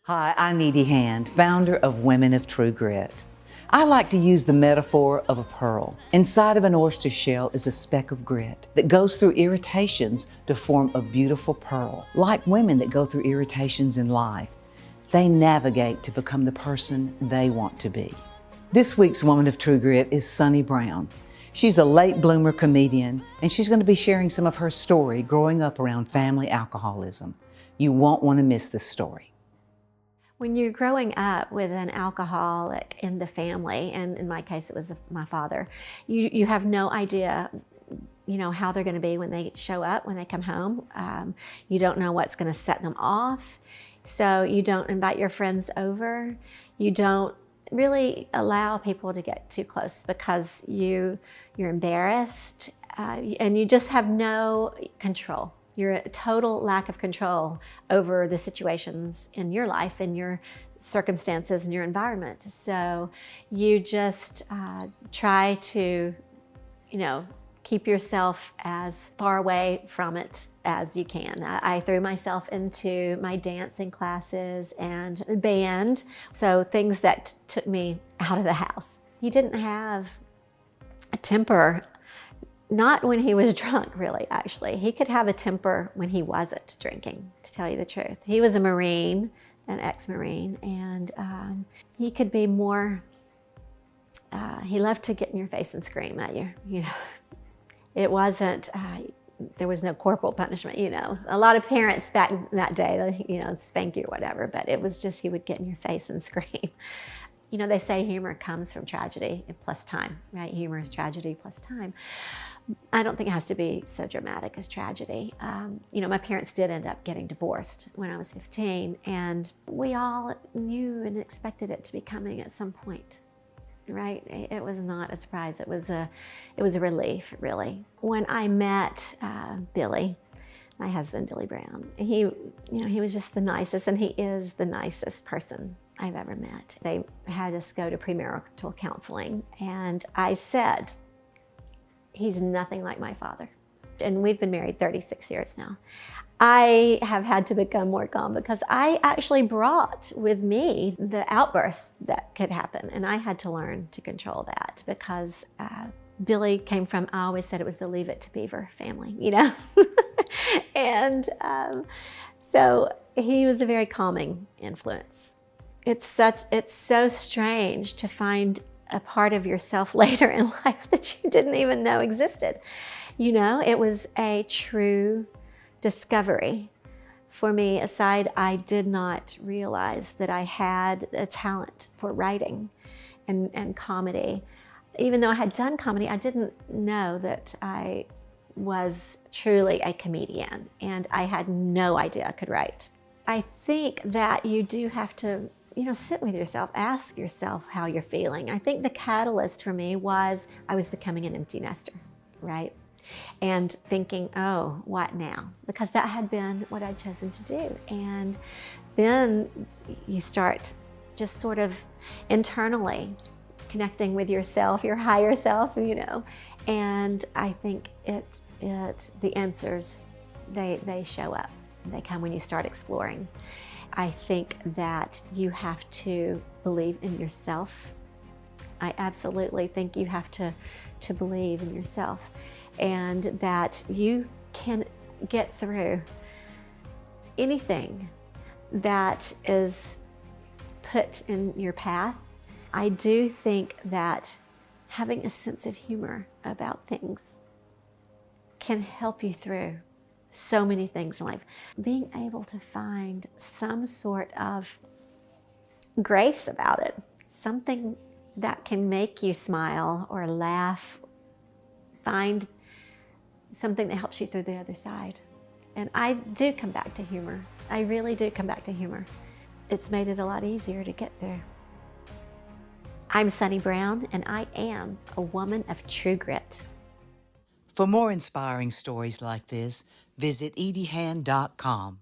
Hi, I'm Edie Hand, founder of Women of True Grit. I like to use the metaphor of a pearl. Inside of an oyster shell is a speck of grit that goes through irritations to form a beautiful pearl. Like women that go through irritations in life, they navigate to become the person they want to be. This week's Woman of True Grit is Sunny Brown. She's a late bloomer comedian, and she's going to be sharing some of her story growing up around family alcoholism. You won't want to miss this story. When you're growing up with an alcoholic in the family, and in my case it was my father, you have no idea, how they're going to be when they show up, when they come home. You don't know what's going to set them off, so you don't invite your friends over. You don't really allow people to get too close because you're embarrassed, and you just have no control. You're a total lack of control over the situations in your life and your circumstances and your environment. So you just try to, keep yourself as far away from it as you can. I threw myself into my dancing classes and band, so things that took me out of the house. He didn't have a temper. Not when he was drunk, really, actually. He could have a temper when he wasn't drinking, to tell you the truth. He was a Marine, an ex-Marine, and he could be more, he loved to get in your face and scream at you, It wasn't, there was no corporal punishment, A lot of parents back in that day, spank you or whatever, but it was just he would get in your face and scream. They say humor comes from tragedy plus time, right? Humor is tragedy plus time. I don't think it has to be so dramatic as tragedy. My parents did end up getting divorced when I was 15, and we all knew and expected it to be coming at some point, right? It was not a surprise. It was a relief, really. When I met Billy, my husband, Billy Brown, he was just the nicest, and he is the nicest person I've ever met. They had us go to premarital counseling, and I said, he's nothing like my father. And we've been married 36 years now. I have had to become more calm because I actually brought with me the outbursts that could happen, and I had to learn to control that because Billy came from, I always said it was the Leave It to Beaver family, And so he was a very calming influence. It's so strange to find a part of yourself later in life that you didn't even know existed. It was a true discovery for me. Aside, I did not realize that I had a talent for writing and comedy. Even though I had done comedy, I didn't know that I was truly a comedian, and I had no idea I could write. I think that you do have to sit with yourself, ask yourself how you're feeling. I think the catalyst for me was I was becoming an empty nester, right? And thinking, oh, what now? Because that had been what I'd chosen to do. And then you start just sort of internally connecting with yourself, your higher self, and I think the answers, they show up. They come when you start exploring. I think that you have to believe in yourself. I absolutely think you have to believe in yourself, and that you can get through anything that is put in your path. I do think that having a sense of humor about things can help you through so many things in life. Being able to find some sort of grace about it, something that can make you smile or laugh, find something that helps you through the other side. And I do come back to humor. I really do come back to humor. It's made it a lot easier to get through. I'm Sunny Brown, and I am a woman of true grit. For more inspiring stories like this, visit ediehand.com.